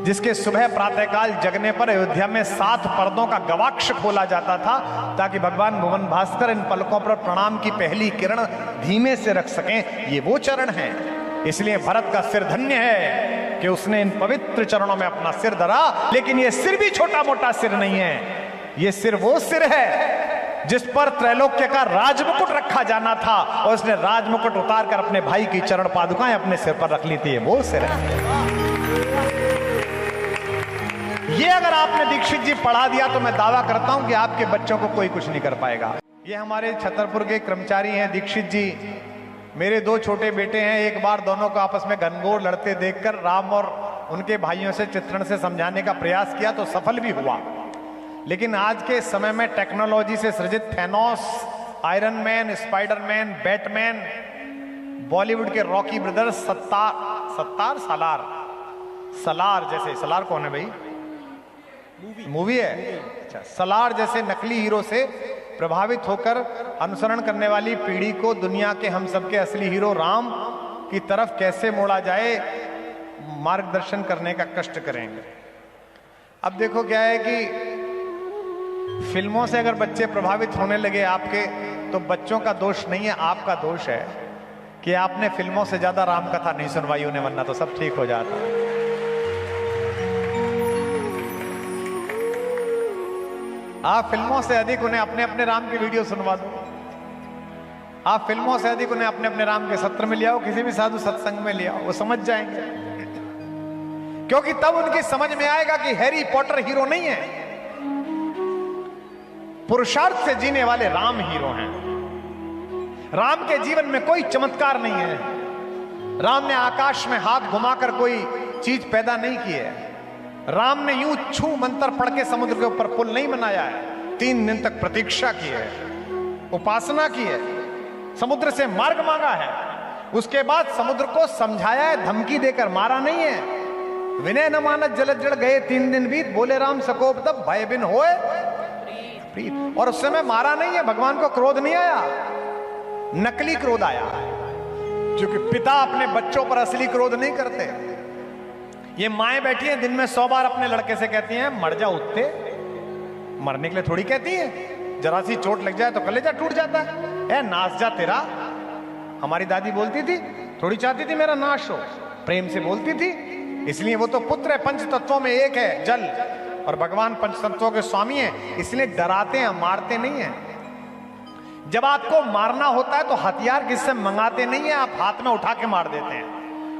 जिसके सुबह प्रातःकाल जगने पर अयोध्या में 7 पर्दों का गवाक्ष खोला जाता था ताकि भगवान भुवन भास्कर इन पलकों पर प्रणाम की पहली किरण धीमे से रख सकें। ये वो चरण है, इसलिए भरत का सिर धन्य है कि उसने इन पवित्र चरणों में अपना सिर धरा। लेकिन ये सिर भी छोटा मोटा सिर नहीं है, ये सिर वो सिर है जिस पर त्रैलोक्य का राजमुकुट रखा जाना था और उसने राजमुकुट उतार कर अपने भाई की चरण पादुकाएं अपने सिर पर रख ली थी। वो सिर है। ये अगर आपने दीक्षित जी पढ़ा दिया तो मैं दावा करता हूं कि आपके बच्चों को कोई कुछ नहीं कर पाएगा। ये हमारे छतरपुर के कर्मचारी हैं दीक्षित जी। मेरे 2 छोटे बेटे हैं। एक बार दोनों को आपस में घनघोर लड़ते देखकर राम और उनके भाइयों से चित्रण से समझाने का प्रयास किया तो सफल भी हुआ। लेकिन आज के समय में टेक्नोलॉजी से सृजित Thanos, iron man, Spiderman, Batman, Bollywood के रॉकी ब्रदर्स, सलार जैसे, सलार कौन है भाई? मूवी है। अच्छा, सलार जैसे नकली हीरो से प्रभावित होकर अनुसरण करने वाली पीढ़ी को दुनिया के हम सबके असली हीरो राम की तरफ कैसे मोड़ा जाए, मार्गदर्शन करने का कष्ट करेंगे। अब देखो क्या है कि फिल्मों से अगर बच्चे प्रभावित होने लगे आपके, तो बच्चों का दोष नहीं है, आपका दोष है कि आपने फिल्मों से ज्यादा राम कथा नहीं सुनवाई उन्हें, वरना तो सब ठीक हो जाता। आप फिल्मों से अधिक उन्हें अपने अपने राम की वीडियो सुनवा दो। आप फिल्मों से अधिक उन्हें अपने अपने राम के सत्र में ले आओ, किसी भी साधु सत्संग में ले आओ, वो समझ जाएंगे। क्योंकि तब उनकी समझ में आएगा कि हैरी पॉटर हीरो नहीं है, पुरुषार्थ से जीने वाले राम हीरो हैं। राम के जीवन में कोई चमत्कार नहीं है। राम ने आकाश में हाथ घुमाकर कोई चीज पैदा नहीं की है। राम ने यूं छू मंत्र पढ़ के समुद्र के ऊपर पुल नहीं बनाया है। 3 दिन तक प्रतीक्षा की है, उपासना की है, समुद्र से मार्ग मांगा है, उसके बाद समुद्र को समझाया है, धमकी देकर मारा नहीं है। विनय न मानत जलद जड़ गए 3 दिन बीत, बोले राम सकोप तब भय बिन होए। और उस समय मारा नहीं है, भगवान को क्रोध नहीं आया, नकली क्रोध आया, क्योंकि पिता अपने बच्चों पर असली क्रोध नहीं करते। ये माएं बैठी हैं दिन में 100 बार अपने लड़के से कहती हैं मर जा उत्ते, मरने के लिए थोड़ी कहती है, जरा सी चोट लग जाए तो कलेजा टूट जाता है, नाश जा तेरा। हमारी दादी बोलती थी, थोड़ी चाहती थी मेरा नाश हो, प्रेम से बोलती थी। इसलिए वो तो पुत्र है, 5 तत्वों में एक है जल, और भगवान 5 तत्वों के स्वामी हैं, इसलिए डराते हैं, मारते नहीं हैं। जब आपको मारना होता है तो हथियार किससे मंगाते नहीं है, आप हाथ में उठा के मार देते हैं।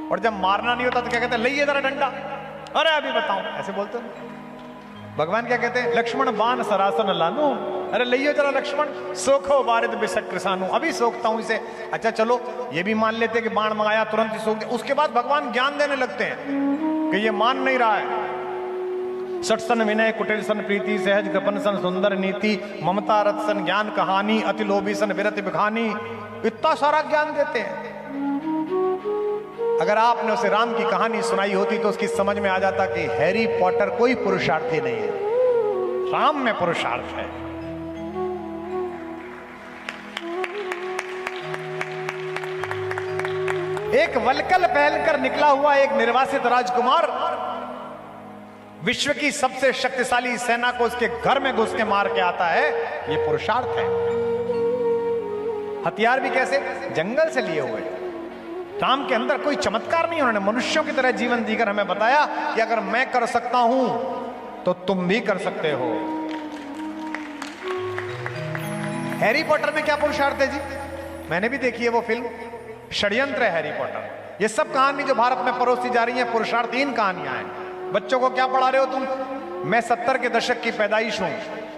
और जब मारना नहीं होता तो क्या कहते हैं, लइए जरा डंडा, अरे अभी बताऊं, ऐसे बोलते हैं। भगवान क्या कहते हैं, लक्ष्मण बाण सरासन लानू, अरे लइयो जरा लक्ष्मण, सोखो बारिद बिसक कृसानू, अभी सोखता हूं इसे। अच्छा चलो ये भी मान लेते कि बाण मंगाया तुरंत ही सोख दे। उसके बाद भगवान ज्ञान देने लगते हैं कि ये मान नहीं रहा है। सटसन विनय कुटिल सन प्रीति, सहज कृपन सन सुंदर नीति, ममता रथ सन ज्ञान कहानी, अति लोभी सन विरत बिखानी, इतना सारा ज्ञान देते हैं। अगर आपने उसे राम की कहानी सुनाई होती तो उसकी समझ में आ जाता कि हैरी पॉटर कोई पुरुषार्थी नहीं है, राम में पुरुषार्थ है। एक वलकल पहनकर निकला हुआ एक निर्वासित राजकुमार विश्व की सबसे शक्तिशाली सेना को उसके घर में घुस के मार के आता है, ये पुरुषार्थ है। हथियार भी कैसे, जंगल से लिए हुए। राम के अंदर कोई चमत्कार नहीं, उन्होंने मनुष्यों की तरह जीवन जीकर हमें बताया कि अगर मैं कर सकता हूं तो तुम भी कर सकते हो। हैरी पॉटर में क्या पुरुषार्थ है जी? मैंने भी देखी है वो फिल्म, षड्यंत्र है हैरी पॉटर। ये सब कहानी जो भारत में परोसी जा रही है पुरुषार्थहीन कहानियां हैं। बच्चों को क्या पढ़ा रहे हो तुम? मैं 70 के दशक की पैदाइश हूं।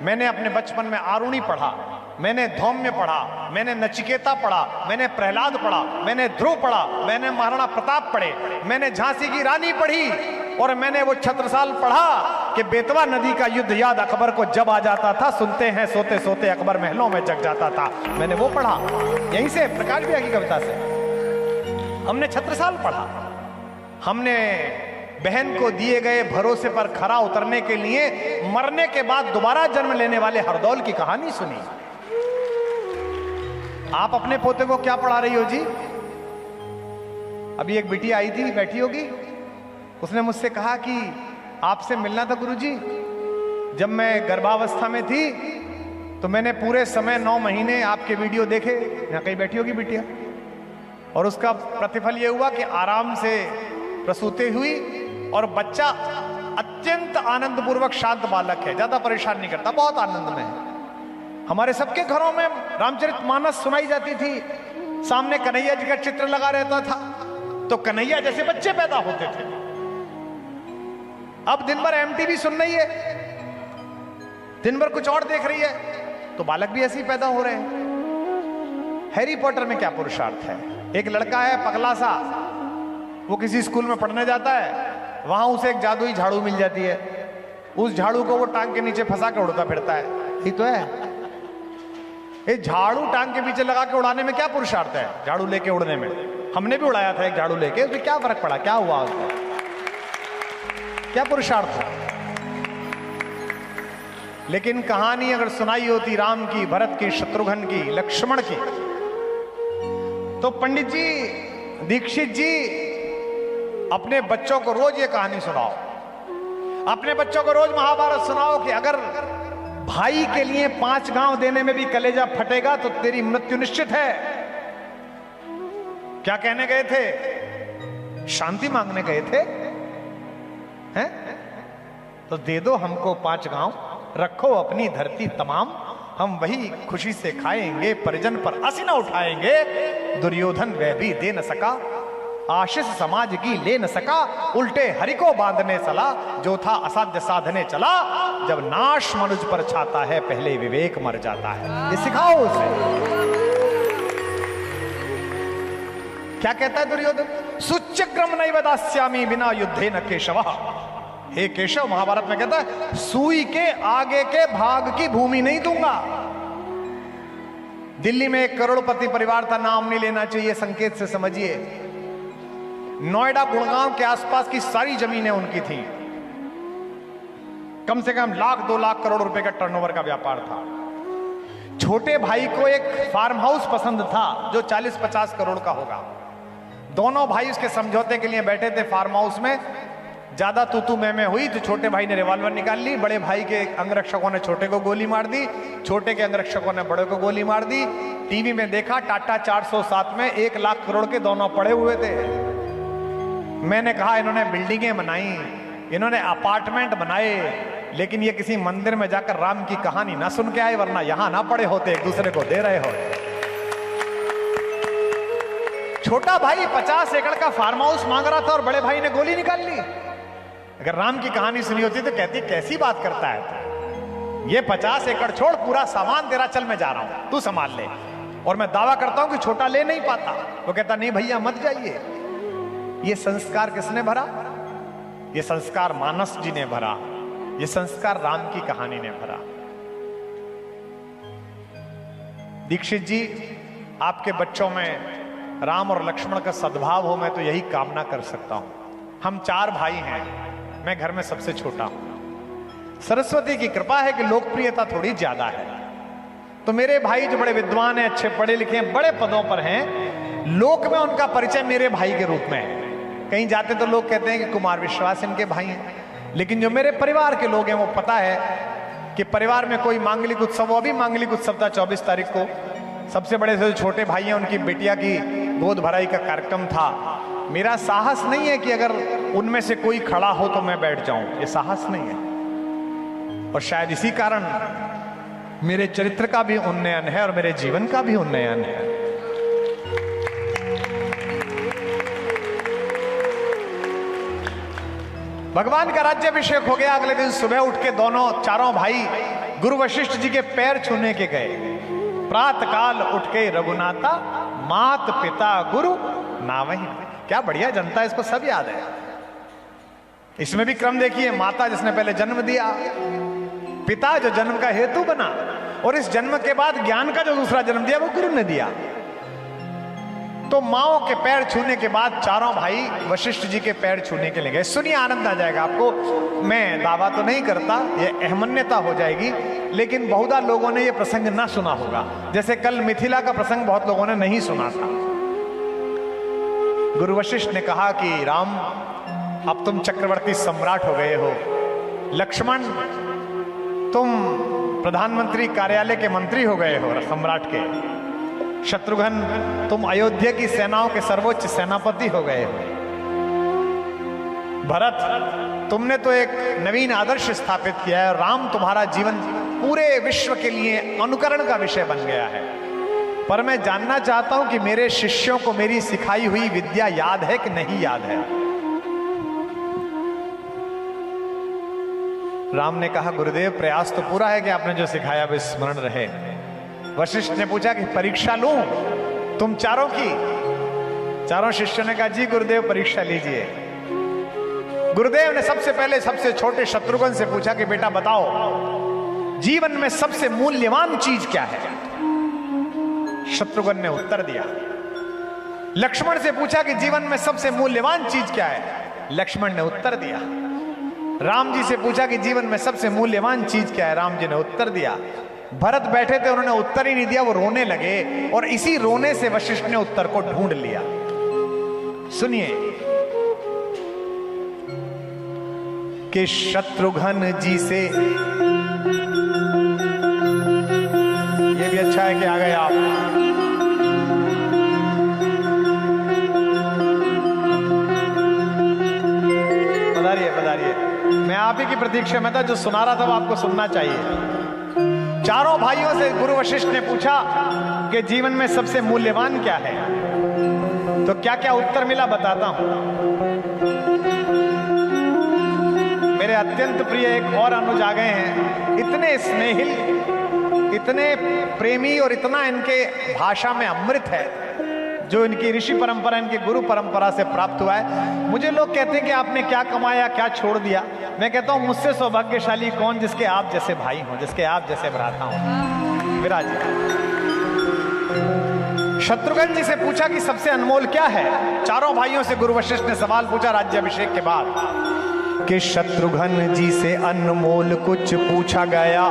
मैंने अपने बचपन में आरुणि पढ़ा, मैंने धौम्य पढ़ा, मैंने नचिकेता पढ़ा, मैंने प्रहलाद पढ़ा, मैंने ध्रुव पढ़ा, मैंने महाराणा प्रताप पढ़े, मैंने झांसी की रानी पढ़ी, और मैंने वो छत्रसाल पढ़ा कि बेतवा नदी का युद्ध याद अकबर को जब आ जाता था, सुनते हैं सोते सोते अकबर महलों में जग जाता था। मैंने वो पढ़ा, यहीं से प्रकाश भैया की कविता से हमने छत्रसाल पढ़ा। हमने बहन को दिए गए भरोसे पर खरा उतरने के लिए मरने के बाद दोबारा जन्म लेने वाले हरदौल की कहानी सुनी। आप अपने पोते को क्या पढ़ा रही हो जी? अभी एक बिटिया आई थी, बैठी होगी, उसने मुझसे कहा कि आपसे मिलना था गुरुजी। जब मैं गर्भावस्था में थी तो मैंने पूरे समय 9 महीने आपके वीडियो देखे, यहाँ कहीं बैठी होगी बिटिया, और उसका प्रतिफल ये हुआ कि आराम से प्रसूति हुई और बच्चा अत्यंत आनंदपूर्वक शांत बालक है, ज्यादा परेशान नहीं करता, बहुत आनंद में है। हमारे सबके घरों में रामचरितमानस सुनाई जाती थी, सामने कन्हैया जी का चित्र लगा रहता था, तो कन्हैया जैसे बच्चे पैदा होते थे। अब दिन भर एमटीवी सुन रही है, दिन भर कुछ और देख रही है, तो बालक भी ऐसे ही पैदा हो रहे हैं। हैरी पॉटर में क्या पुरुषार्थ है? एक लड़का है पगला सा, वो किसी स्कूल में पढ़ने जाता है, वहां उसे एक जादुई झाड़ू मिल जाती है, उस झाड़ू को वो टांग के नीचे फंसा के उड़ता फिरता है। यही तो है, ये झाड़ू टांग के पीछे लगा के उड़ाने में क्या पुरुषार्थ है? झाड़ू लेके उड़ने में हमने भी उड़ाया था एक झाड़ू लेके, उसमें क्या फर्क पड़ा? क्या हुआ उसको? क्या पुरुषार्थ है? लेकिन कहानी अगर सुनाई होती राम की, भरत की, शत्रुघ्न की, लक्ष्मण की, तो पंडित जी, दीक्षित जी, अपने बच्चों को रोज ये कहानी सुनाओ, अपने बच्चों को रोज महाभारत सुनाओ कि अगर भाई के लिए 5 गांव देने में भी कलेजा फटेगा तो तेरी मृत्यु निश्चित है। क्या कहने गए थे? शांति मांगने गए थे, हैं? तो दे दो हमको 5 गांव, रखो अपनी धरती तमाम, हम वही खुशी से खाएंगे, परिजन पर असीना उठाएंगे। दुर्योधन वह भी दे न सका, आशीष समाज की ले न सका, उल्टे हरि को बांधने चला, जो था असाध्य साधने चला। जब नाश मनुज पर छाता है, पहले विवेक मर जाता है। ये सिखाओ उसे। क्या कहता है दुर्योधन? सुच्यग्रम नैव दास्यामि बिना युद्धे न केशव। हे केशव, महाभारत में कहता है सुई के आगे के भाग की भूमि नहीं दूंगा। दिल्ली में एक करोड़पति परिवार था, नाम नहीं लेना चाहिए, संकेत से समझिए। नोएडा गुड़गांव के आसपास की सारी जमीनें उनकी थी, कम से कम 1,00,000 2 लाख करोड़ रुपए का टर्नओवर का व्यापार था। छोटे भाई को एक फार्म हाउस पसंद था जो 40-50 करोड़ का होगा। दोनों भाई उसके समझौते के लिए बैठे थे फार्म हाउस में। ज्यादा तू मैं हुई तो छोटे भाई ने रिवॉल्वर निकाल ली, बड़े भाई के अंगरक्षकों ने छोटे को गोली मार दी, छोटे के अंगरक्षकों ने बड़े को गोली मार दी। टीवी में देखा टाटा 407 में 1 लाख करोड़ के दोनों पड़े हुए थे। मैंने कहा इन्होंने बिल्डिंगें बनाई, इन्होंने अपार्टमेंट बनाए, लेकिन ये किसी मंदिर में जाकर राम की कहानी ना सुन के आए, वरना यहां ना पड़े होते, एक दूसरे को दे रहे होते। छोटा भाई 50 एकड़ का फार्म हाउस मांग रहा था और बड़े भाई ने गोली निकाल ली। अगर राम की कहानी सुनी होती तो कहती कैसी बात करता है, ये 50 एकड़ छोड़, पूरा सामान तेरा, चल मैं जा रहा हूं, तू संभाल ले। और मैं दावा करता हूं कि छोटा ले नहीं पाता। वो कहता नहीं भैया मत जाइए। ये संस्कार किसने भरा? ये संस्कार मानस जी ने भरा, ये संस्कार राम की कहानी ने भरा। दीक्षित जी, आपके बच्चों में राम और लक्ष्मण का सद्भाव हो, मैं तो यही कामना कर सकता हूं। हम 4 भाई हैं, मैं घर में सबसे छोटा हूं। सरस्वती की कृपा है कि लोकप्रियता थोड़ी ज्यादा है, तो मेरे भाई जो बड़े विद्वान हैं, अच्छे पढ़े लिखे हैं, बड़े पदों पर हैं, लोक में उनका परिचय मेरे भाई के रूप में है। कहीं जाते तो लोग कहते हैं कि कुमार विश्वास इनके भाई हैं, लेकिन जो मेरे परिवार के लोग हैं वो पता है कि परिवार में कोई मांगलिक उत्सव, वो अभी मांगलिक उत्सव था 24 तारीख को, सबसे बड़े से जो छोटे भाई हैं उनकी बेटिया की गोद भराई का कार्यक्रम था। मेरा साहस नहीं है कि अगर उनमें से कोई खड़ा हो तो मैं बैठ जाऊं, ये साहस नहीं है। और शायद इसी कारण मेरे चरित्र का भी उन्नयन है और मेरे जीवन का भी उन्नयन है। भगवान का राज्याभिषेक हो गया। अगले दिन सुबह उठ के चारों भाई गुरु वशिष्ठ जी के पैर छूने के गए। प्रातः काल उठ के रघुनाथा, मात पिता गुरु नावहीं। क्या बढ़िया जनता, इसको सब याद है। इसमें भी क्रम देखिए, माता जिसने पहले जन्म दिया, पिता जो जन्म का हेतु बना, और इस जन्म के बाद ज्ञान का जो दूसरा जन्म दिया वो गुरु ने दिया। तो माओ के पैर छूने के बाद चारों भाई वशिष्ठ जी के पैर छूने के लिए गए। सुनिए, आनंद आ जाएगा आपको। मैं दावा तो नहीं करता, ये अहमन्यता हो जाएगी, लेकिन बहुधा लोगों ने ये प्रसंग ना सुना होगा। जैसे कल मिथिला का प्रसंग बहुत लोगों ने नहीं सुना था। गुरु वशिष्ठ ने कहा कि राम, अब तुम चक्रवर्ती सम्राट हो गए हो, लक्ष्मण तुम प्रधानमंत्री कार्यालय के मंत्री हो गए हो सम्राट के। शत्रुघ्न तुम अयोध्या की सेनाओं के सर्वोच्च सेनापति हो गए हो। भरत तुमने तो एक नवीन आदर्श स्थापित किया है। राम तुम्हारा जीवन पूरे विश्व के लिए अनुकरण का विषय बन गया है। पर मैं जानना चाहता हूं कि मेरे शिष्यों को मेरी सिखाई हुई विद्या याद है कि नहीं याद है। राम ने कहा गुरुदेव प्रयास तो पूरा है कि आपने जो सिखाया वो स्मरण रहे। वशिष्ठ ने पूछा कि परीक्षा लूं तुम चारों की। चारों शिष्यों ने कहा जी गुरुदेव परीक्षा लीजिए। गुरुदेव ने सबसे पहले सबसे छोटे शत्रुघ्न से पूछा कि बेटा बताओ जीवन में सबसे मूल्यवान चीज क्या है। शत्रुघ्न ने उत्तर दिया। लक्ष्मण से पूछा कि जीवन में सबसे मूल्यवान चीज क्या है। लक्ष्मण ने उत्तर दिया। राम जी से पूछा कि जीवन में सबसे मूल्यवान चीज क्या है। राम जी ने उत्तर दिया। भरत बैठे थे उन्होंने उत्तर ही नहीं दिया, वो रोने लगे और इसी रोने से वशिष्ठ ने उत्तर को ढूंढ लिया। सुनिए कि शत्रुघ्न जी से, ये भी अच्छा है कि आ गए आप। पधारिए पधारिए। मैं आप ही की प्रतीक्षा में था, जो सुना रहा था वो आपको सुनना चाहिए। चारों भाइयों से गुरु वशिष्ठ ने पूछा कि जीवन में सबसे मूल्यवान क्या है। तो क्या क्या उत्तर मिला बताता हूं। मेरे अत्यंत प्रिय एक और अनुज आ गए हैं। इतने स्नेहिल, इतने प्रेमी और इतना इनके भाषा में अमृत है जो इनकी ऋषि परंपरा, इनकी गुरु परंपरा से प्राप्त हुआ है। मुझे लोग कहते हैं कि आपने क्या कमाया, क्या छोड़ दिया। मैं कहता हूं मुझसे सौभाग्यशाली कौन जिसके आप जैसे भाई हों, जिसके आप जैसे भ्राता हों। विराज शत्रुघ्न जी से पूछा कि सबसे अनमोल क्या है। चारों भाइयों से गुरु वशिष्ठ ने सवाल पूछा राज्याभिषेक के बाद कि शत्रुघ्न जी से अनमोल कुछ पूछा गया।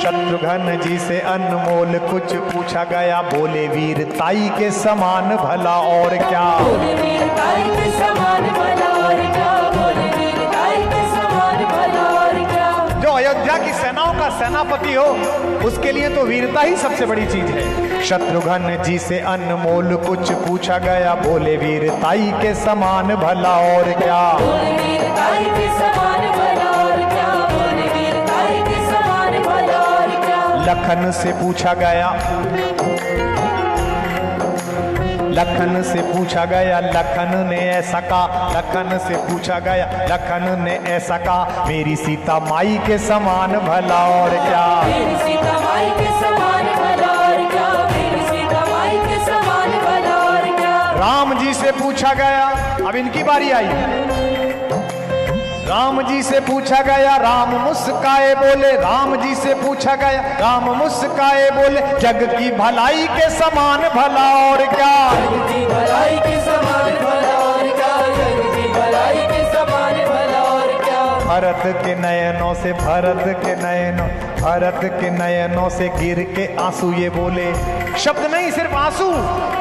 शत्रुघ्न जी से अनमोल कुछ पूछा गया। बोले वीरताई के समान भला और क्या। बोले वीरताई के समान भला और क्या। बोले वीरताई के समान भला और क्या। जो अयोध्या की सेनाओं का सेनापति हो उसके लिए तो वीरता ही सबसे बड़ी चीज है। शत्रुघ्न जी से अनमोल कुछ पूछा गया। बोले वीरताई के समान भला और क्या। बोले वीरताई के समान भला और क्या। बोले वीरताई के समान भला और क्या। लखन से पूछा गया। लखन से पूछा गया। लखन ने ऐसा कहा। लखन से पूछा गया। लखन ने ऐसा कहा मेरी सीता माई के समान भला और क्या। मेरी सीता माई के समान भला और क्या। मेरी सीता माई के समान भला और क्या। राम जी से पूछा गया। अब इनकी बारी आई। राम जी से पूछा गया। राम मुस्काए बोले। राम जी से पूछा गया। राम मुस्काए बोले जग की भलाई के समान भला और क्या। जग की भलाई के समान भला और क्या। जग की भलाई के समान भला और क्या। भरत के नयनों से, भरत के नयनों, भरत के नयनों से गिर के आंसू ये बोले। शब्द नहीं सिर्फ आंसू।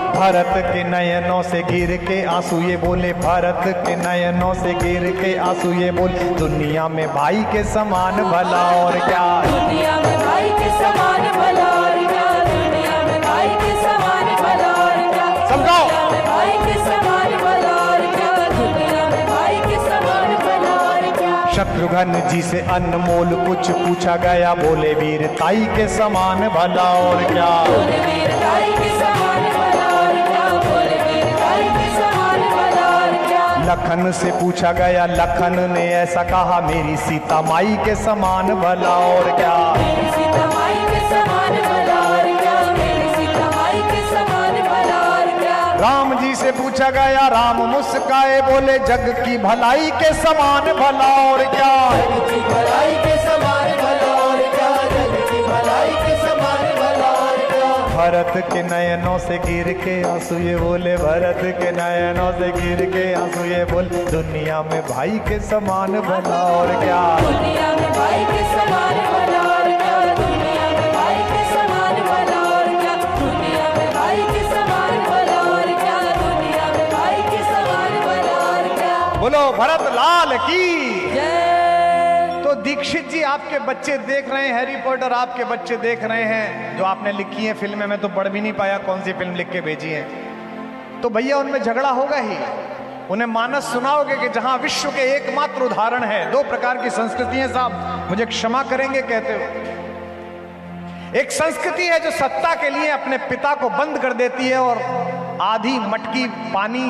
भरत के नयनों से गिर के आंसू ये बोले। भरत के नयनों से गिर के आंसू ये बोले दुनिया में भाई के समान भला और क्या। दुनिया में भाई के समान भला और क्या। दुनिया में भाई के समान भला और क्या। समझाओ। दुनिया में भाई के समान भला और क्या। दुनिया में भाई के समान भला और क्या। शत्रुघ्न जी से अनमोल कुछ पूछा गया। बोले वीरताई के समान भला और क्या। बोले वीरताई के समान भला और क्या। बोले वीरताई के समान भला और क्या। लखन से पूछा गया। लखन ने ऐसा कहा मेरी सीता माई के समान भला और क्या। मेरी सीता माई के समान भला और क्या। मेरी सीता माई के समान भला और क्या। राम जी से पूछा गया। राम मुस्काए बोले जग की भलाई के समान भला और क्या। जग की भलाई के समान भला और क्या। जग की भलाई के समान भला और क्या। भरत के नयनों से गिर के आंसू ये बोले। भरत के नयनों से गिर के आंसू ये बोले दुनिया में भाई के समान भला और क्या। दुनिया में भाई के समान भला और क्या। दुनिया में भाई के समान भला और क्या। दुनिया में भाई के समान भला और क्या। दुनिया में बोलो भरत लाल की जय। तो दीक्षित जी आपके बच्चे देख रहे हैं, हैरी पॉटर आपके बच्चे देख रहे हैं जो आपने लिखी है फिल्में, मैं तो पढ़ भी नहीं पाया कौन सी फिल्म लिख के भेजी है। तो भैया उनमें झगड़ा होगा ही। उन्हें मानस सुनाओगे कि जहां विश्व के एकमात्र उदाहरण है, दो प्रकार की संस्कृतियां, साहब मुझे क्षमा करेंगे कहते हो। एक संस्कृति है जो सत्ता के लिए अपने पिता को बंद कर देती है और आधी मटकी पानी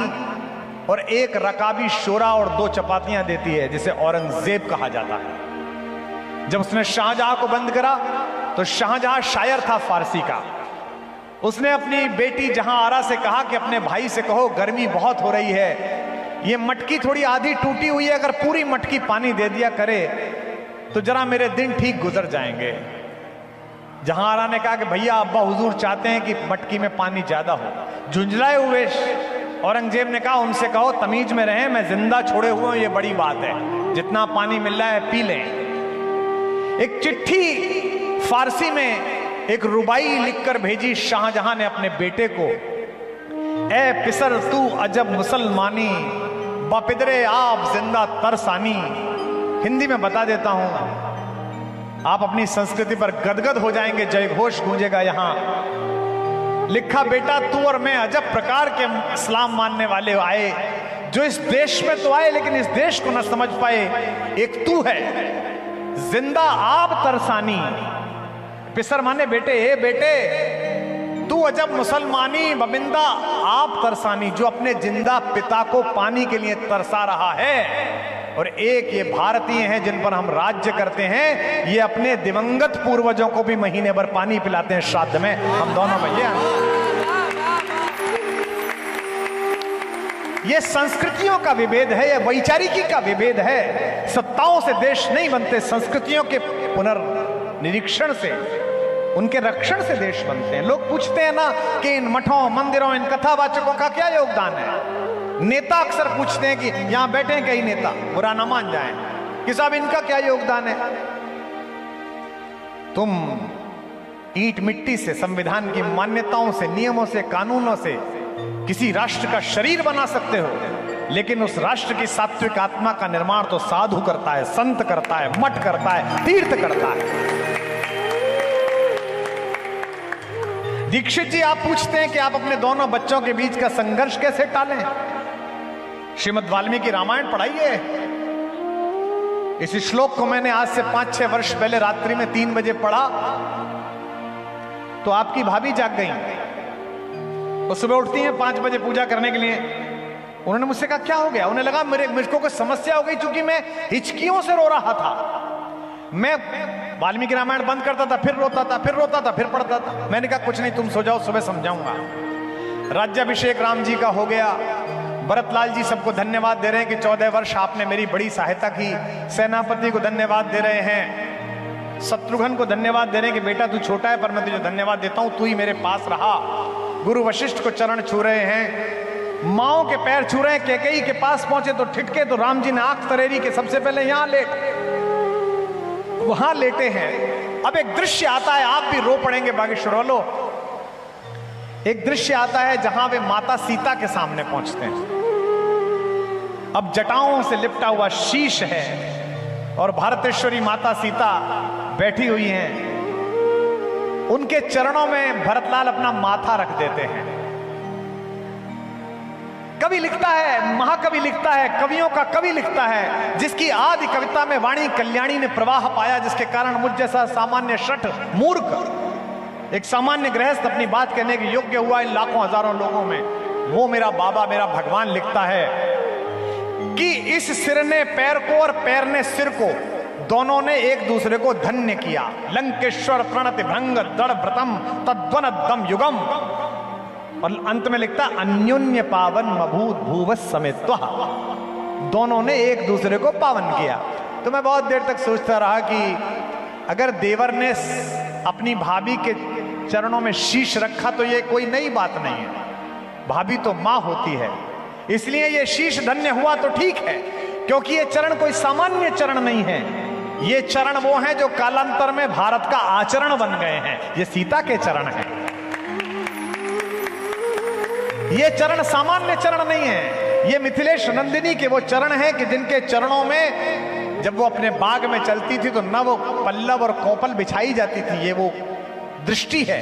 और एक रकाबी शोरा और 2 चपातियां देती है, जिसे औरंगजेब कहा जाता है। जब उसने शाहजहां को बंद करा तो शाहजहां शायर था फारसी का। उसने अपनी बेटी जहां आरा से कहा कि अपने भाई से कहो गर्मी बहुत हो रही है, ये मटकी थोड़ी आधी टूटी हुई है, अगर पूरी मटकी पानी दे दिया करे तो जरा मेरे दिन ठीक गुजर जाएंगे। जहां आरा ने कहा कि भैया अब्बा हुजूर चाहते हैं कि मटकी में पानी ज्यादा हो। झुंझलाए हुए औरंगजेब ने कहा उनसे कहो तमीज में रहें, मैं जिंदा छोड़े हुए हूं, ये बड़ी बात है, जितना पानी मिल रहा है पी लें। एक चिट्ठी फारसी में एक रुबाई लिखकर भेजी शाहजहां ने अपने बेटे को, ए पिसर तू अजब मुसलमानी, बापिदरे आप जिंदा तरसानी। हिंदी में बता देता हूं, आप अपनी संस्कृति पर गदगद हो जाएंगे, जय घोष गूंजेगा यहां। लिखा बेटा तू और मैं अजब प्रकार के इस्लाम मानने वाले आए, जो इस देश में तो आए लेकिन इस देश को न समझ पाए। एक तू है जिंदा आप तरसानी, पिसर माने बेटे, ए बेटे तू अजब मुसलमानी, बबिंदा आप तरसानी, जो अपने जिंदा पिता को पानी के लिए तरसा रहा है। और एक ये भारतीय हैं जिन पर हम राज्य करते हैं, ये अपने दिवंगत पूर्वजों को भी महीने भर पानी पिलाते हैं श्राद्ध में। हम दोनों भैया, ये संस्कृतियों का विभेद है, ये वैचारिकी का विभेद है। सत्ताओं से देश नहीं बनते, संस्कृतियों के पुनर्निरीक्षण से, उनके रक्षण से देश बनते हैं। लोग पूछते हैं ना कि इन मठों मंदिरों इन कथावाचकों का क्या योगदान है। नेता अक्सर पूछते हैं कि यहां बैठे हैं कई नेता, बुरा ना मान जाएं कि साहब इनका क्या योगदान है। तुम ईंट मिट्टी से, संविधान की मान्यताओं से, नियमों से, कानूनों से किसी राष्ट्र का शरीर बना सकते हो, लेकिन उस राष्ट्र की सात्विक आत्मा का निर्माण तो साधु करता है, संत करता है, मठ करता है, तीर्थ करता है। दीक्षित जी आप पूछते हैं कि आप अपने दोनों बच्चों के बीच का संघर्ष कैसे टालें। श्रीमद् वाल्मीकि रामायण पढ़ाइए। इस श्लोक को मैंने आज से 5-6 वर्ष पहले रात्रि में 3 बजे पढ़ा तो आपकी भाभी जाग गई। वो सुबह उठती हैं 5 बजे पूजा करने के लिए। उन्होंने मुझसे कहा क्या हो गया। उन्हें लगा मुझको कोई समस्या हो गई, क्योंकि मैं हिचकियों से रो रहा था। मैं वाल्मीकि रामायण बंद करता था, फिर रोता था, फिर रोता था, फिर पढ़ता था। मैंने कहा कुछ नहीं, तुम सो जाओ, सुबह समझाऊंगा। राज्याभिषेक राम जी का हो गया। भरतलाल जी सबको धन्यवाद दे रहे हैं कि 14 वर्ष आपने मेरी बड़ी सहायता की। सेनापति को धन्यवाद दे रहे हैं। शत्रुघ्न को धन्यवाद दे रहे हैं कि बेटा तू छोटा है पर मैं तुझे धन्यवाद देता हूं, तू ही मेरे पास रहा। गुरु वशिष्ठ को चरण छू रहे हैं, माओ के पैर छू रहे हैं। कैकेयी के पास पहुंचे तो ठिठके, तो राम जी ने आंख तरेरी के सबसे पहले यहां वहां लेटे हैं। अब एक दृश्य आता है, आप भी रो पड़ेंगे बागेश्वर वालों। एक दृश्य आता है जहां वे माता सीता के सामने पहुंचते हैं। अब जटाओं से लिपटा हुआ शीश है और भारतेश्वरी माता सीता बैठी हुई हैं। उनके चरणों में भरतलाल अपना माथा रख देते हैं। कवि लिखता है, महाकवि लिखता है, कवियों का कवि लिखता है, जिसकी आदि कविता में वाणी कल्याणी ने प्रवाह पाया, जिसके कारण मुझ जैसा सामान्य शठ मूर्ख, एक सामान्य गृहस्थ अपनी बात कहने के योग्य हुआ इन लाखों हजारों लोगों में। वो मेरा बाबा, मेरा भगवान लिखता है कि इस सिर ने पैर को और पैर ने सिर को, दोनों ने एक दूसरे को धन्य किया। लंकेश्वर प्रणति भंग दृढ़ व्रतम तद्वन दम युगम। और अंत में लिखता अन्योन्य पावन मभूत भूवस समेत। दोनों ने एक दूसरे को पावन किया। तो मैं बहुत देर तक सोचता रहा कि अगर देवर ने अपनी भाभी के चरणों में शीश रखा तो ये कोई नई बात नहीं है। भाभी तो मां होती है, इसलिए ये शीश धन्य हुआ तो ठीक है, क्योंकि ये चरण कोई सामान्य चरण नहीं है। ये चरण वो हैं जो कालांतर में भारत का आचरण बन गए हैं। ये सीता के चरण हैं। ये चरण सामान्य चरण नहीं है। ये मिथिलेश नंदिनी के वो चरण हैं कि जिनके चरणों में जब वो अपने बाग में चलती थी तो न वो पल्लव और कोपल बिछाई जाती थी। ये वो दृष्टि है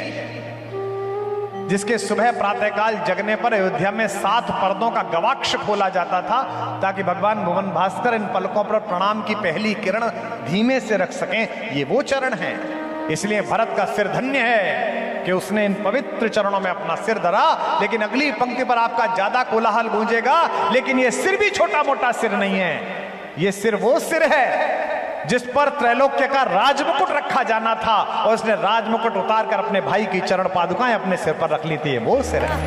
जिसके सुबह प्रातःकाल जगने पर अयोध्या में 7 पर्दों का गवाक्ष खोला जाता था ताकि भगवान भुवन भास्कर इन पलकों पर प्रणाम की पहली किरण धीमे से रख सकें। ये वो चरण हैं। इसलिए भरत का सिर धन्य है कि उसने इन पवित्र चरणों में अपना सिर धरा। लेकिन अगली पंक्ति पर आपका ज्यादा कोलाहल गूंजेगा, लेकिन ये सिर भी छोटा मोटा सिर नहीं है। ये सिर वो सिर है जिस पर त्रैलोक्य का राजमुकुट रखा जाना था और उसने राजमुकुट उतार कर अपने भाई की चरण पादुकाएं अपने सिर पर रख ली थी। वो सिर है।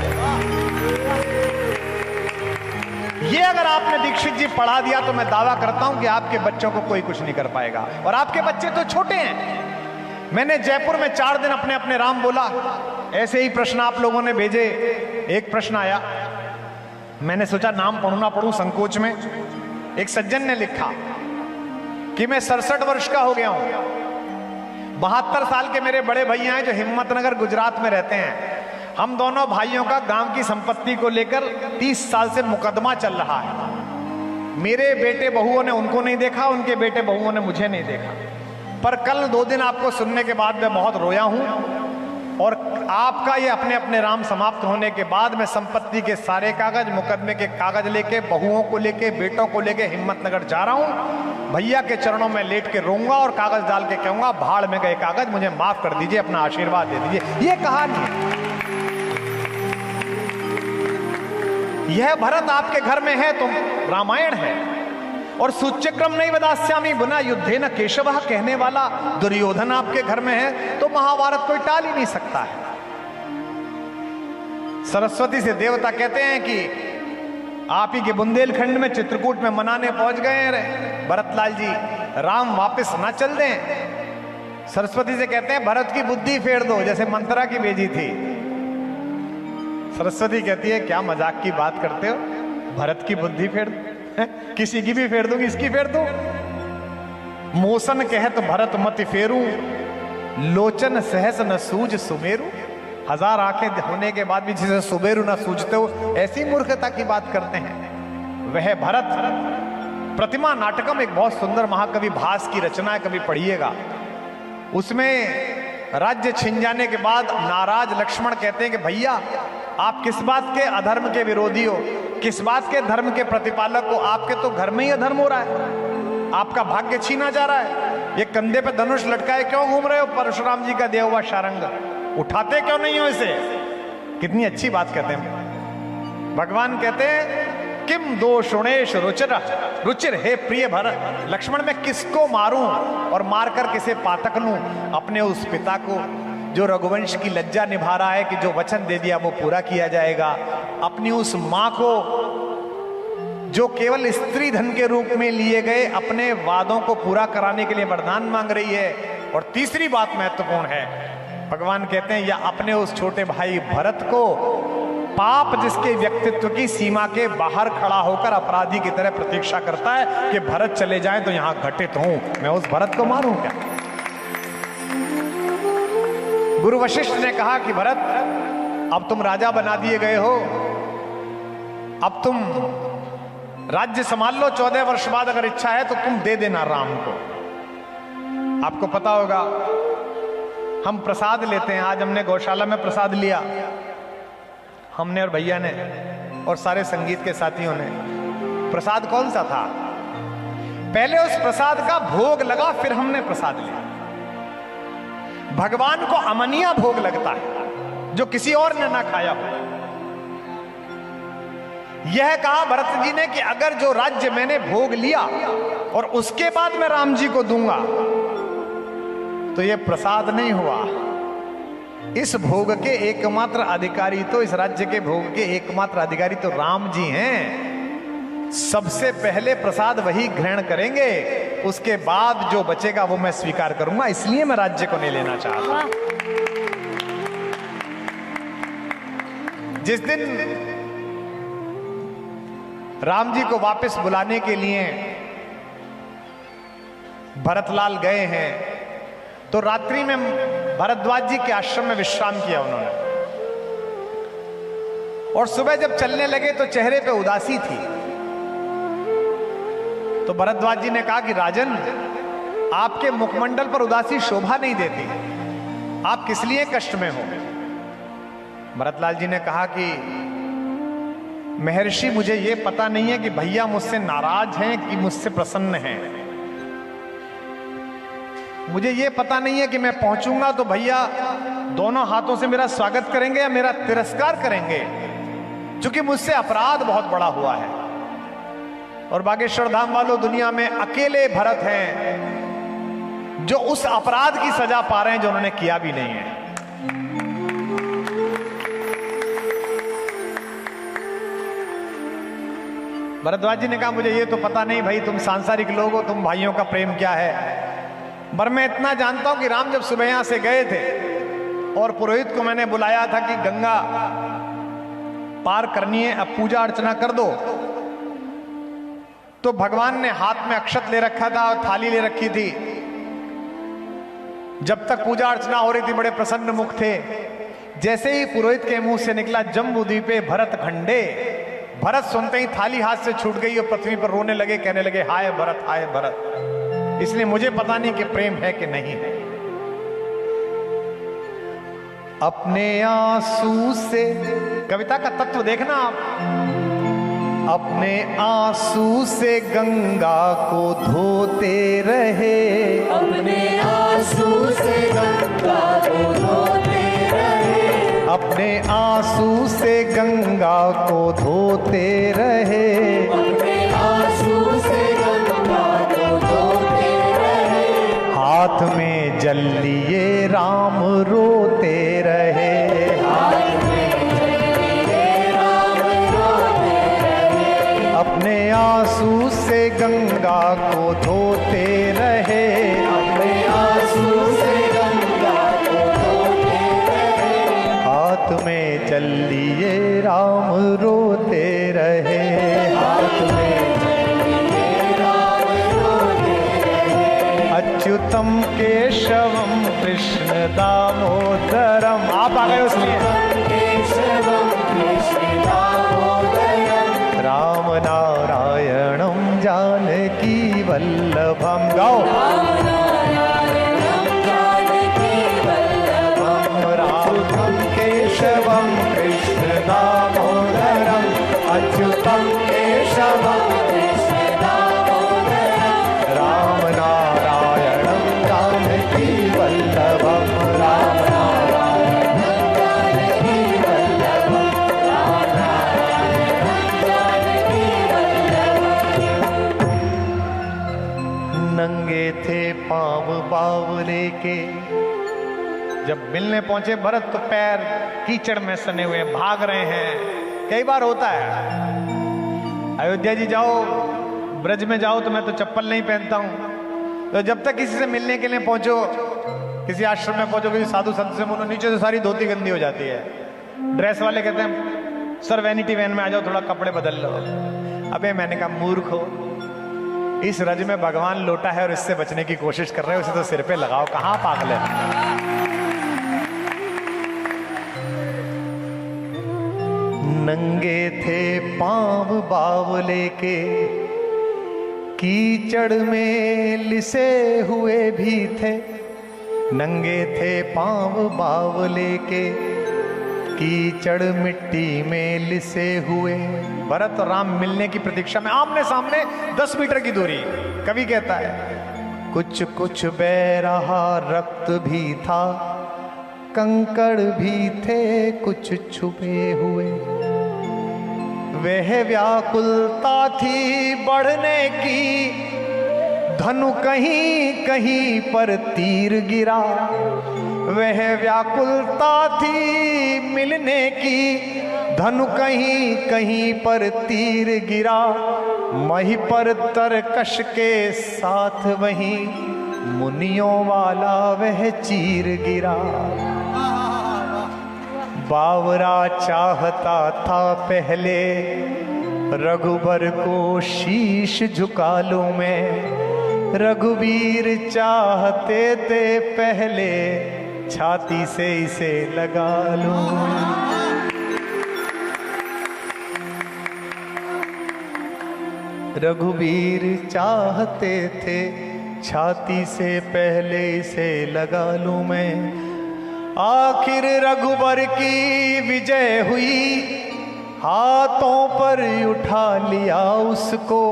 ये अगर आपने दीक्षित जी पढ़ा दिया तो मैं दावा करता हूं कि आपके बच्चों को कोई कुछ नहीं कर पाएगा। और आपके बच्चे तो छोटे हैं। मैंने जयपुर में 4 दिन अपने अपने राम बोला। ऐसे ही प्रश्न आप लोगों ने भेजे। एक प्रश्न आया, मैंने सोचा नाम पढ़ू ना पढ़ू संकोच में। एक सज्जन ने लिखा कि मैं 67 वर्ष का हो गया हूं। 72 साल के मेरे बड़े भैया हैं जो हिम्मतनगर गुजरात में रहते हैं। हम दोनों भाइयों का गांव की संपत्ति को लेकर 30 साल से मुकदमा चल रहा है। मेरे बेटे बहुओं ने उनको नहीं देखा, उनके बेटे बहुओं ने मुझे नहीं देखा। पर कल 2 दिन आपको सुनने के बाद मैं बहुत रोया हूं। और आपका ये अपने अपने राम समाप्त होने के बाद मैं संपत्ति के सारे कागज, मुकदमे के कागज लेके, बहुओं को लेके, बेटों को लेके हिम्मतनगर जा रहा हूं। भैया के चरणों में लेट के रोऊंगा और कागज डाल के कहूंगा, भाड़ में गए कागज, मुझे माफ कर दीजिए, अपना आशीर्वाद दे दीजिए। ये कहानी है। यह भरत आपके घर में है तो रामायण है। और सूच्यक्रम नहीं वदास्यामि बिना युद्धे न केशवः कहने वाला दुर्योधन आपके घर में है तो महाभारत कोई टाल ही नहीं सकता है। सरस्वती से देवता कहते हैं कि आप ही के बुंदेलखंड में चित्रकूट में मनाने पहुंच गए हैं भरतलाल जी, राम वापस ना चल दें। सरस्वती से कहते हैं भरत की बुद्धि फेर दो, जैसे मंत्रा की भेजी थी। सरस्वती कहती है क्या मजाक की बात करते हो, भरत की बुद्धि फेर दो? किसी की भी फेर दूंगी, इसकी फेर दो। मोसन कहे तो भरत मत फेरू, लोचन सहस न सूझ सुमेरु। 1000 आंखें होने के बाद भी जिसे सुमेरु ना सूझते हो, ऐसी मूर्खता की बात करते हैं। वह भरत। प्रतिमा नाटकम एक बहुत सुंदर महाकवि भास की रचना है, कभी पढ़िएगा। उसमें राज्य छिन जाने के बाद नाराज लक्ष्मण कहते हैं कि भैया आप किस बात के अधर्म के विरोधी हो, किस बात के धर्म के प्रतिपालक हो? आपके तो घर में ही अधर्म हो रहा है, आपका भाग्य छीना जा रहा है। ये कंधे पे धनुष लटकाए क्यों घूम रहे हो? परशुराम जी का दिया हुआ शारंग उठाते क्यों नहीं हो इसे? कितनी अच्छी बात कहते हैं। भगवान कहते हैं किम दोषुणेश रुचिर रुचिर, हे प्रिय भरत, लक्ष्मण मैं किसको मारूं और मारकर किसे पातक लूं? अपने उस पिता को जो रघुवंश की लज्जा निभा रहा है कि जो वचन दे दिया वो पूरा किया जाएगा। अपनी उस मां को जो केवल स्त्री धन के रूप में लिए गए अपने वादों को पूरा कराने के लिए वरदान मांग रही है। और तीसरी बात महत्वपूर्ण है, भगवान कहते हैं या अपने उस छोटे भाई भरत को, पाप जिसके व्यक्तित्व की सीमा के बाहर खड़ा होकर अपराधी की तरह प्रतीक्षा करता है कि भरत चले जाएं तो यहां घटित हूं, मैं उस भरत को मारूं क्या? गुरु वशिष्ठ ने कहा कि भरत अब तुम राजा बना दिए गए हो, अब तुम राज्य संभाल लो। 14 वर्ष बाद अगर इच्छा है तो तुम दे देना राम को। आपको पता होगा हम प्रसाद लेते हैं। आज हमने गौशाला में प्रसाद लिया, हमने और भैया ने और सारे संगीत के साथियों ने। प्रसाद कौन सा था? पहले उस प्रसाद का भोग लगा, फिर हमने प्रसाद लिया। भगवान को अमनिया भोग लगता है जो किसी और ने ना खाया हो। यह कहा भरत जी ने कि अगर जो राज्य मैंने भोग लिया और उसके बाद मैं राम जी को दूंगा तो यह प्रसाद नहीं हुआ। इस भोग के एकमात्र अधिकारी तो, इस राज्य के भोग के एकमात्र अधिकारी तो राम जी हैं। सबसे पहले प्रसाद वही ग्रहण करेंगे, उसके बाद जो बचेगा वो मैं स्वीकार करूंगा। इसलिए मैं राज्य को नहीं लेना चाहता। जिस दिन राम जी को वापस बुलाने के लिए भरतलाल गए हैं तो रात्रि में भरद्वाज जी के आश्रम में विश्राम किया उन्होंने। और सुबह जब चलने लगे तो चेहरे पे उदासी थी। तो भरद्वाज जी ने कहा कि राजन, आपके मुखमंडल पर उदासी शोभा नहीं देती, आप किस लिए कष्ट में हो? भरतलाल जी ने कहा कि महर्षि, मुझे यह पता नहीं है कि भैया मुझसे नाराज हैं कि मुझसे प्रसन्न हैं। मुझे यह पता नहीं है कि मैं पहुंचूंगा तो भैया दोनों हाथों से मेरा स्वागत करेंगे या मेरा तिरस्कार करेंगे, क्योंकि मुझसे अपराध बहुत बड़ा हुआ है। और बागेश्वर धाम वालों, दुनिया में अकेले भरत हैं जो उस अपराध की सजा पा रहे हैं जो उन्होंने किया भी नहीं है। भरद्वाज जी ने कहा, मुझे ये तो पता नहीं भाई, तुम सांसारिक लोग हो, तुम भाइयों का प्रेम क्या है। पर मैं इतना जानता हूं कि राम जब सुबह यहां से गए थे और पुरोहित को मैंने बुलाया था कि गंगा पार करनी है, अब पूजा अर्चना कर दो, तो भगवान ने हाथ में अक्षत ले रखा था और थाली ले रखी थी। जब तक पूजा अर्चना हो रही थी बड़े प्रसन्न मुख थे। जैसे ही पुरोहित के मुंह से निकला जम्बू द्वीपे भरत खंडे, भरत सुनते ही थाली हाथ से छूट गई और पृथ्वी पर रोने लगे, कहने लगे हाय भरत, हाय भरत। इसलिए मुझे पता नहीं कि प्रेम है कि नहीं है। अपने आंसू से, कविता का तत्व देखना आप, अपने आंसू से गंगा को धोते रहे, अपने आंसू से गंगा को धोते रहे, अपने आंसू से गंगा को धोते रहे, अपने आंसू से गंगा को धोते रहे, हाथ में जल लिए राम रोते रहे, हाथ में जल लिए राम रोते रहे, अपने आंसू से गंगा को धोते रहे, अपने आंसू से गंगा को धोते रहे, हाथ में जल लिए राम रोते रहे, हाथ में जल लिए राम रोते रहे, अच्युतम केशवम कृष्ण दामोदरम। आप आ गए उसमें, केशवम कृष्ण दामोदरम, राम नारायणम जानकी वल्लभम। गाओ, नारायणं जानकी वल्लभं, राम केशवम कृष्ण दामोदरम, अच्युतम केशवम कृष्ण दामोदरं, राम नारायणम जानकी वल्लभम, राम नारायणं जानकी वल्लभं, राम नारायणं जानकी वल्लभं। नंगे थे पांव बावले के, जब मिलने पहुंचे भरत तो पैर कीचड़ में सने हुए भाग रहे हैं। कई बार होता है, अयोध्या जी जाओ, ब्रज में जाओ तो मैं तो चप्पल नहीं पहनता हूं। तो जब तक किसी से मिलने के लिए पहुंचो, किसी आश्रम में पहुंचो, किसी साधु संत से मिलो, नीचे से सारी धोती गंदी हो जाती है। ड्रेस वाले कहते हैं सर वैनिटी वैन में आ जाओ, थोड़ा कपड़े बदल लो। अबे मैंने कहा मूर्ख हो, इस रज में भगवान लोटा है और इससे बचने की कोशिश कर रहे हो, उसे तो सिर पे लगाओ, कहां पागल है। नंगे थे पांव बावले के, कीचड़ में लिसे हुए भी थे। नंगे थे पांव बावले के, कीचड़ मिट्टी में लिसे हुए। भरत और राम मिलने की प्रतीक्षा में आमने सामने 10 मीटर की दूरी। कवि कहता है कुछ कुछ बह रहा रक्त भी था, कंकड़ भी थे कुछ छुपे हुए। वह व्याकुलता थी बढ़ने की, धनु कहीं कहीं पर तीर गिरा। वह व्याकुलता थी मिलने की, धनु कहीं कहीं पर तीर गिरा। महिपर तरकश के साथ वहीं मुनियों वाला वह चीर गिरा। बावरा चाहता था पहले रघुबर को शीश झुका लूं मैं। रघुवीर चाहते थे पहले छाती से इसे लगा लूं। रघुवीर चाहते थे छाती से पहले इसे लगा लूं मैं, आखिर रघुबर की विजय हुई, हाथों पर उठा लिया उसको,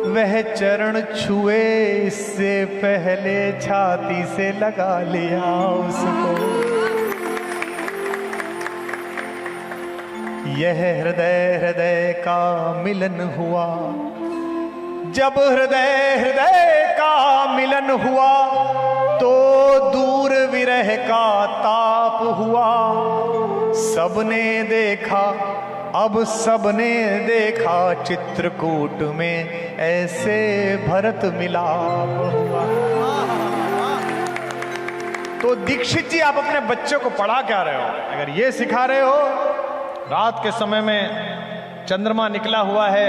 वह चरण छुए इससे पहले छाती से लगा लिया उसको। यह हृदय हृदय का मिलन हुआ, जब हृदय हृदय का मिलन हुआ तो दूर विरह का ताप हुआ। सबने देखा, अब सबने देखा, चित्रकूट में ऐसे भरत मिलाप हुआ। तो दीक्षित जी, आप अपने बच्चों को पढ़ा क्या रहे हो? अगर ये सिखा रहे हो, रात के समय में चंद्रमा निकला हुआ है,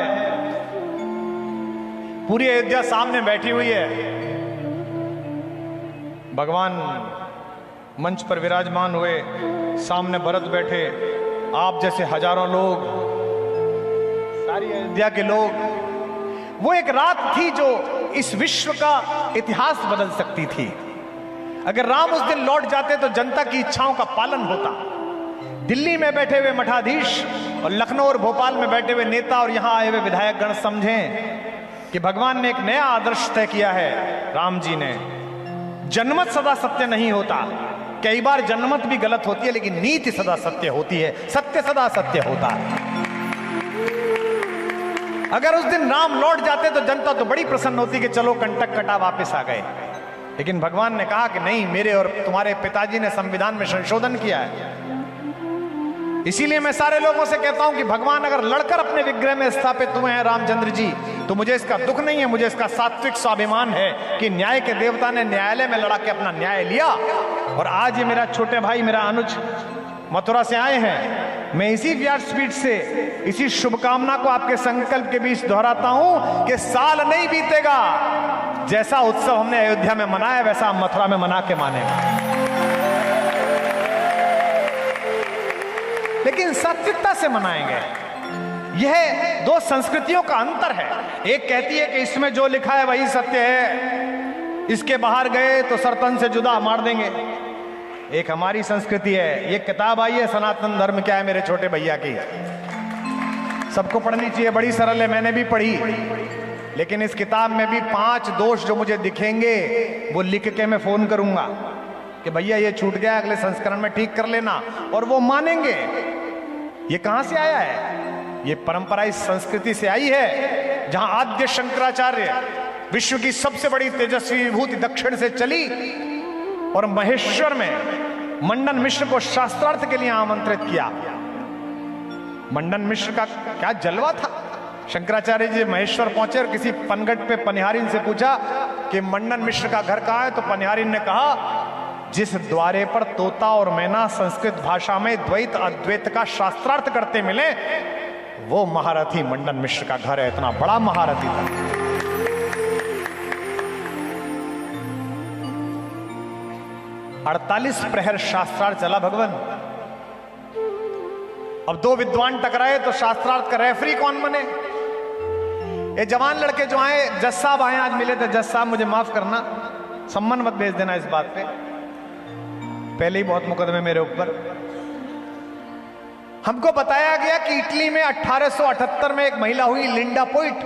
पूरी अयोध्या सामने बैठी हुई है, भगवान मंच पर विराजमान हुए, सामने भरत बैठे, आप जैसे हजारों लोग, सारी अयोध्या के लोग, वो एक रात थी जो इस विश्व का इतिहास बदल सकती थी। अगर राम उस दिन लौट जाते तो जनता की इच्छाओं का पालन होता। दिल्ली में बैठे हुए मठाधीश और लखनऊ और भोपाल में बैठे हुए नेता और यहां आए हुए विधायक गण समझें कि भगवान ने एक नया आदर्श तय किया है। राम जी ने, जनमत सदा सत्य नहीं होता, कई बार जनमत भी गलत होती है, लेकिन नीति सदा सत्य होती है, सत्य सदा सत्य होता है। अगर उस दिन राम लौट जाते तो जनता तो बड़ी प्रसन्न होती कि चलो कंटक कटा, वापस आ गए। लेकिन भगवान ने कहा कि नहीं, मेरे और तुम्हारे पिताजी ने संविधान में संशोधन किया है। इसीलिए मैं सारे लोगों से कहता हूं कि भगवान अगर लड़कर अपने विग्रह में स्थापित हुए हैं रामचंद्र जी, तो मुझे इसका दुख नहीं है, मुझे इसका सात्विक स्वाभिमान है कि न्याय के देवता ने न्यायालय में लड़ा के अपना न्याय लिया। और आज ये मेरा छोटे भाई, मेरा अनुज मथुरा से आए हैं। मैं इसी व्यासपीठ से इसी शुभकामना को आपके संकल्प के बीच दोहराता हूं कि साल नहीं बीतेगा, जैसा उत्सव हमने अयोध्या में मनाया वैसा हम मथुरा में मना के मानेंगे, लेकिन सात्विकता से मनाएंगे। यह दो संस्कृतियों का अंतर है। एक कहती है कि इसमें जो लिखा है वही सत्य है, इसके बाहर गए तो सरतन से जुदा मार देंगे। एक हमारी संस्कृति है। ये किताब आई है सनातन धर्म क्या है, मेरे छोटे भैया की, सबको पढ़नी चाहिए, बड़ी सरल है, मैंने भी पढ़ी। लेकिन इस किताब में भी 5 दोष जो मुझे दिखेंगे वो लिख के मैं फोन करूंगा कि भैया ये छूट गया, अगले संस्करण में ठीक कर लेना, और वो मानेंगे। ये कहां से आया है? ये परंपरा इस संस्कृति से आई है जहां आद्य शंकराचार्य, विश्व की सबसे बड़ी तेजस्वी विभूति, दक्षिण से चली और महेश्वर में मंडन मिश्र को शास्त्रार्थ के लिए आमंत्रित किया। मंडन मिश्र का क्या जलवा था। शंकराचार्य जी महेश्वर पहुंचे और किसी पनघट पे पनिहारिन से पूछा कि मंडन मिश्र का घर कहां है, तो पनिहारिन ने कहा जिस द्वारे पर तोता और मैना संस्कृत भाषा में द्वैत अद्वैत का शास्त्रार्थ करते मिले, वो महारथी मंडन मिश्र का घर है। इतना बड़ा महारथी था। अड़तालीस प्रहर शास्त्रार्थ चला भगवान। अब 2 विद्वान टकराए तो शास्त्रार्थ का रेफरी कौन बने? ये जवान लड़के जो आए, जज साहब आए, आज मिले थे। जज साहब मुझे माफ करना, सम्मान मत भेज देना इस बात पे, पहले ही बहुत मुकदमे मेरे ऊपर। हमको बताया गया कि इटली में 1878 में एक महिला हुई, लिंडा पोइट।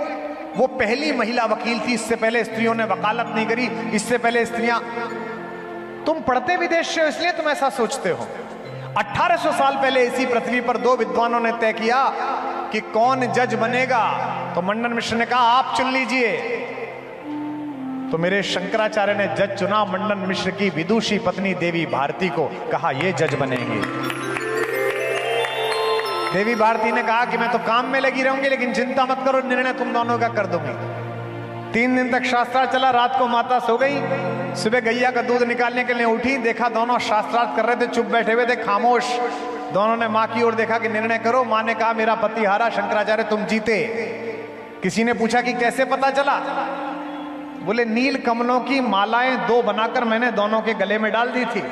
वो पहली महिला वकील थी। इससे पहले स्त्रियों ने वकालत नहीं करी। इससे पहले स्त्रियां, तुम पढ़ते विदेश से हो इसलिए तुम ऐसा सोचते हो। 1800 साल पहले इसी पृथ्वी पर 2 विद्वानों ने तय किया कि कौन जज बनेगा। तो मंडन मिश्र ने कहा आप चुन लीजिए। तो मेरे शंकराचार्य ने जज चुना मंडन मिश्र की विदुषी पत्नी देवी भारती को, कहा ये जज बनेंगे। देवी भारती ने कहा कि मैं तो काम में लगी रहूंगी, लेकिन चिंता मत करो, निर्णय तुम दोनों का कर दूंगी। 3 दिन तक शास्त्रार्थ चला। रात को माता सो गई। सुबह गैया का दूध निकालने के लिए उठी, देखा दोनों शास्त्रार्थ कर रहे थे, चुप बैठे हुए थे, खामोश। दोनों ने मां की ओर देखा कि निर्णय करो। मां ने कहा मेरा पति हारा, शंकराचार्य तुम जीते। किसी ने पूछा कि कैसे पता चला? बोले नील कमलों की मालाएं 2 बनाकर मैंने दोनों के गले में डाल दी थी।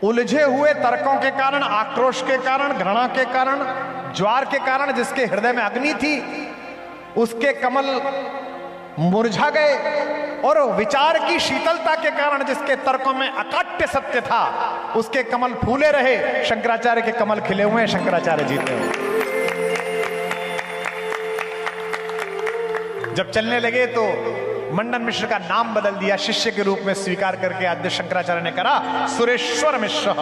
उलझे हुए तर्कों के कारण, आक्रोश के कारण, घृणा के कारण, ज्वार के कारण, जिसके हृदय में अग्नि थी, उसके कमल मुरझा गए और विचार की शीतलता के कारण जिसके तर्कों में अकाट्य सत्य था उसके कमल फूले रहे। शंकराचार्य के कमल खिले हुए हैं, शंकराचार्य जीते हुए। जब चलने लगे तो मंडन मिश्र का नाम बदल दिया, शिष्य के रूप में स्वीकार करके आद्य शंकराचार्य ने कहा सुरेश्वर मिश्र।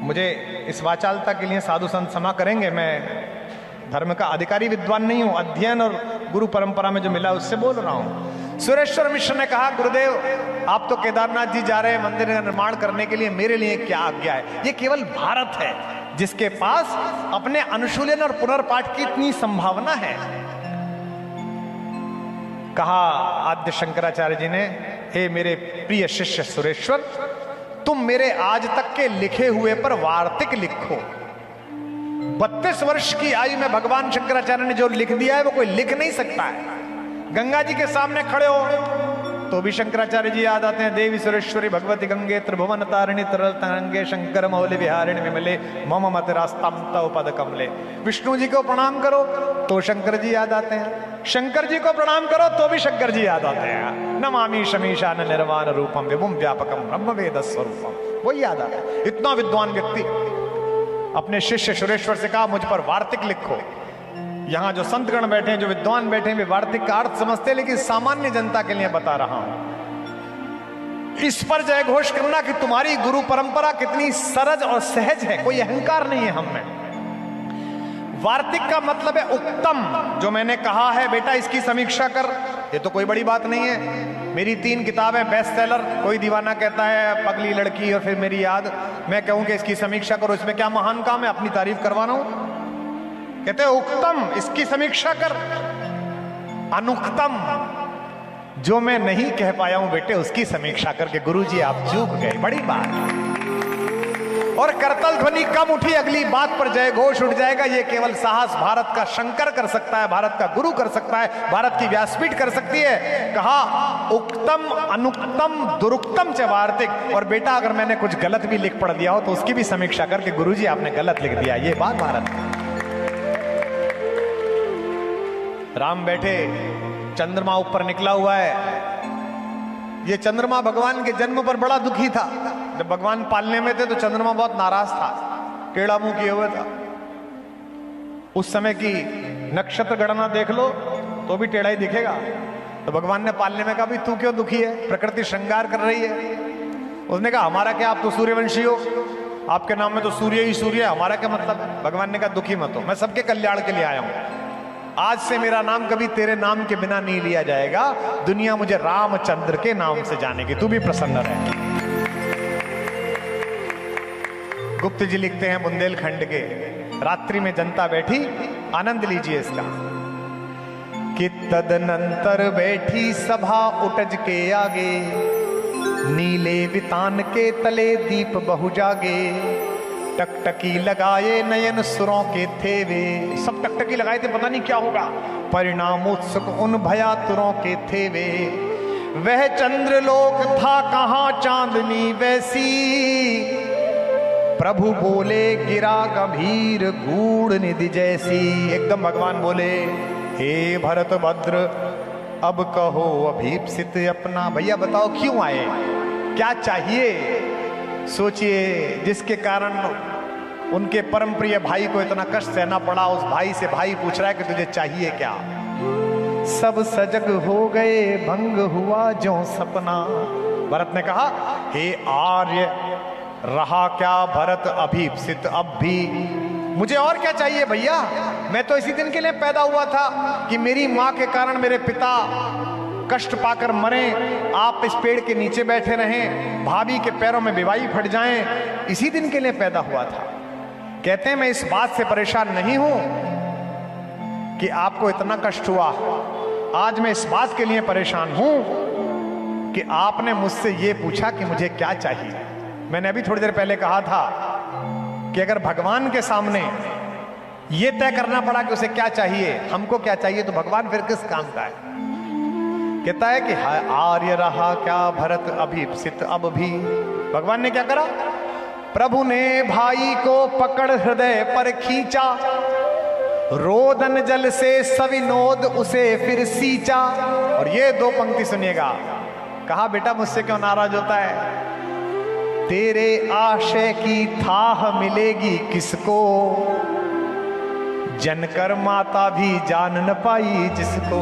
मुझे इस वाचालता के लिए साधु संत क्षमा करेंगे, मैं धर्म का अधिकारी विद्वान नहीं हूं, अध्ययन और गुरु परंपरा में जो मिला उससे बोल रहा हूं। सुरेश्वर मिश्र ने कहा गुरुदेव आप तो केदारनाथ जी जा रहे हैं मंदिर का निर्माण करने के लिए, मेरे लिए क्या आज्ञा है? ये केवल भारत है जिसके पास अपने अनुशीलन और पुनर्पाठ की इतनी संभावना है। कहा आद्य शंकराचार्य जी ने, हे मेरे प्रिय शिष्य सुरेश्वर, तुम मेरे आज तक के लिखे हुए पर वार्तिक लिखो। 32 वर्ष की आयु में भगवान शंकराचार्य ने जो लिख दिया है वो कोई लिख नहीं सकता है। गंगा जी के सामने खड़े हो तो भी शंकराचार्य जी याद आते हैं, देवी सुरेश्वरी भगवती गंगे त्रिभुवन तारिणी तरल तरंगे शंकर मौलि विहारिणी विमले मम मत रास्ताम तव पद कमले। विष्णु जी को प्रणाम करो तो शंकर जी याद आते हैं, शंकर जी को प्रणाम करो तो भी शंकर जी याद आते हैं। नमामि शमीशान निर्वाण रूपम विभुम व्यापकम ब्रह्म वेद स्वरूपम, वही याद आता है। इतना विद्वान व्यक्ति अपने शिष्य सुरेश्वर से कहा मुझ पर वार्तिक लिखो। यहां जो संतगण बैठे हैं, जो विद्वान बैठे हैं, वे वार्तिक का अर्थ समझते हैं, लेकिन सामान्य जनता के लिए बता रहा हूं। इस पर जय घोष करना कि तुम्हारी गुरु परंपरा कितनी सरज और सहज है, कोई अहंकार नहीं है हम में। वार्तिक का मतलब है उत्तम, जो मैंने कहा है बेटा इसकी समीक्षा कर, ये तो कोई बड़ी बात नहीं है। मेरी 3 किताबें बेस्ट सेलर, कोई दीवाना कहता है पगली लड़की और फिर मेरी याद, मैं कहूं कि इसकी समीक्षा करो, इसमें क्या महान काम है अपनी तारीफ करवाना हूं? कहते हैं उत्तम इसकी समीक्षा कर, अनुक्तम जो मैं नहीं कह पाया हूं बेटे उसकी समीक्षा करके गुरुजी आप चूक गए, बड़ी बात। और करतल ध्वनि कम उठी, अगली बात पर जय घोष उठ जाएगा। ये केवल साहस भारत का शंकर कर सकता है, भारत का गुरु कर सकता है, भारत की व्यासपीठ कर सकती है। कहा उक्तम अनुक्तम दुरुक्तम च वार्तिक। और बेटा अगर मैंने कुछ गलत भी लिख पढ़ दिया हो तो उसकी भी समीक्षा करके गुरुजी आपने गलत लिख दिया, ये बात भारत। राम बैठे, चंद्रमा ऊपर निकला हुआ है। ये चंद्रमा भगवान के जन्म पर बड़ा दुखी था। जब भगवान पालने में थे तो चंद्रमा बहुत नाराज था, टेढ़ा मुंह किए हुए था। उस समय की नक्षत्र गणना देख लो तो भी टेढ़ा ही दिखेगा। तो भगवान ने पालने में कहा भी तू क्यों दुखी है, प्रकृति श्रृंगार कर रही है। उसने कहा हमारा क्या, आप तो सूर्यवंशी हो, आपके नाम में तो सूर्य ही सूर्य है, हमारा क्या मतलब। भगवान ने कहा दुखी मत हो, मैं सबके कल्याण के लिए आया हूं। आज से मेरा नाम कभी तेरे नाम के बिना नहीं लिया जाएगा, दुनिया मुझे रामचंद्र के नाम से जानेगी, तू भी प्रसन्न रहे। गुप्त जी लिखते हैं बुंदेलखंड के, रात्रि में जनता बैठी, आनंद लीजिए इसका, कि तदनंतर बैठी सभा उटज के आगे, नीले वितान के तले दीप बहु जागे, टकटकी लगाए नयन सुरों के थे वे। सब टकटकी लगाए थे, पता नहीं क्या होगा। परिणाम उत्सुक उन भयातुरों के थे वे। वह चंद्रलोक था कहां चांदनी वैसी, प्रभु बोले गिरा गंभीर गूढ़ निधि जैसी। एकदम भगवान बोले, हे भरत भद्र अब कहो अभीप्सित अपना। भैया बताओ क्यों आए, क्या चाहिए? सोचिए, जिसके कारण उनके परम प्रिय भाई को इतना कष्ट सहना पड़ा, उस भाई से भाई पूछ रहा है कि तुझे चाहिए क्या? सब सजग हो गए, भंग हुआ जो सपना। भरत ने कहा, हे आर्य रहा क्या भरत अभीप्सित अब भी? मुझे और क्या चाहिए भैया, मैं तो इसी दिन के लिए पैदा हुआ था कि मेरी माँ के कारण मेरे पिता कष्ट पाकर मरे, आप इस पेड़ के नीचे बैठे रहें, भाभी के पैरों में बिवाई फट जाएं, इसी दिन के लिए पैदा हुआ था। कहते हैं मैं इस बात से परेशान नहीं हूं कि आपको इतना कष्ट हुआ, आज मैं इस बात के लिए परेशान हूं कि आपने मुझसे ये पूछा कि मुझे क्या चाहिए। मैंने अभी थोड़ी देर पहले कहा था कि अगर भगवान के सामने ये तय करना पड़ा कि उसे क्या चाहिए, हमको क्या चाहिए, तो भगवान फिर किस काम का है? कहता है कि आर्य रहा क्या भरत अभीप्सित अब भी। भगवान ने क्या करा? प्रभु ने भाई को पकड़ हृदय पर खींचा, रोदन जल से सविनोद उसे फिर सींचा। और ये दो पंक्ति सुनिएगा, कहा बेटा मुझसे क्यों नाराज होता है? तेरे आशय की थाह मिलेगी किसको, जनकर माता भी जान न पाई जिसको।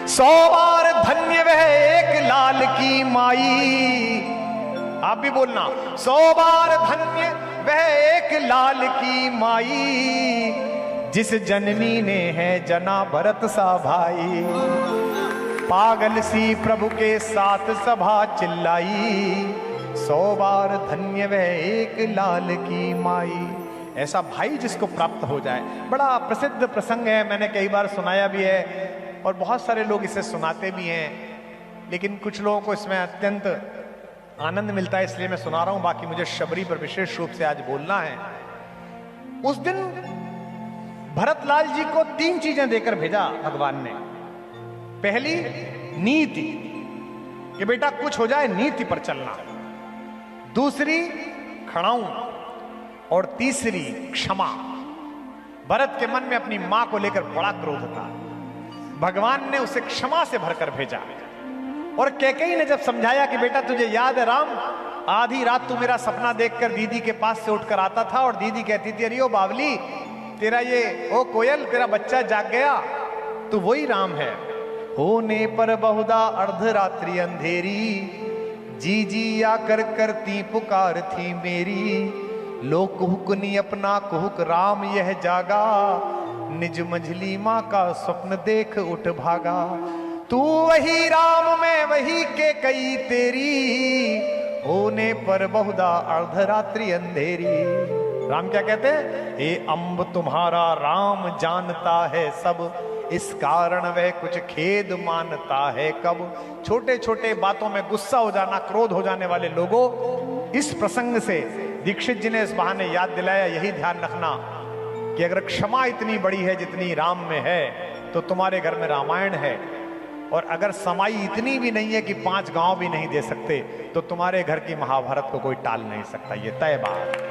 100 बार धन्य वह एक लाल की माई। आप भी बोलना, 100 बार धन्य वह एक लाल की माई, जिस जननी ने है जना भरत सा भाई। पागल सी प्रभु के साथ सभा चिल्लाई, 100 बार धन्य वह एक लाल की माई। ऐसा भाई जिसको प्राप्त हो जाए। बड़ा प्रसिद्ध प्रसंग है, मैंने कई बार सुनाया भी है और बहुत सारे लोग इसे सुनाते भी हैं, लेकिन कुछ लोगों को इसमें अत्यंत आनंद मिलता है, इसलिए मैं सुना रहा हूं। बाकी मुझे शबरी पर विशेष रूप से आज बोलना है। उस दिन भरतलाल जी को 3 चीजें देकर भेजा भगवान ने। पहली नीति, कि बेटा कुछ हो जाए नीति पर चलना। दूसरी खड़ाऊं, और तीसरी क्षमा। भरत के मन में अपनी मां को लेकर बड़ा क्रोध था, भगवान ने उसे क्षमा से भरकर भेजा। और कैकेयी ने जब समझाया कि बेटा तुझे याद है राम, आधी रात तू मेरा सपना देखकर दीदी के पास से उठकर आता था और दीदी कहती थी अरे ओ बावली तेरा ये ओ कोयल तेरा बच्चा जाग गया, तो वही राम है। होने पर बहुधा अर्धरात्रि अंधेरी, जी जी आकर करती पुकार थी मेरी। लो कुहुकनी अपना कुहुक राम यह जागा, निज मंझली माँ का स्वप्न देख उठ भागा। तू वही राम मैं वही के कई तेरी, होने पर बहुधा अर्धरात्रि अंधेरी। राम क्या कहते हैं? हे अम्ब तुम्हारा राम जानता है सब, इस कारण वह कुछ खेद मानता है कब। छोटे छोटे बातों में गुस्सा हो जाना, क्रोध हो जाने वाले लोगों, इस प्रसंग से दीक्षित जी ने इस बहाने याद दिलाया, यही ध्यान रखना कि अगर क्षमा इतनी बड़ी है जितनी राम में है, तो तुम्हारे घर में रामायण है। और अगर समाई इतनी भी नहीं है कि 5 गांव भी नहीं दे सकते, तो तुम्हारे घर की महाभारत को कोई टाल नहीं सकता। ये तय बात।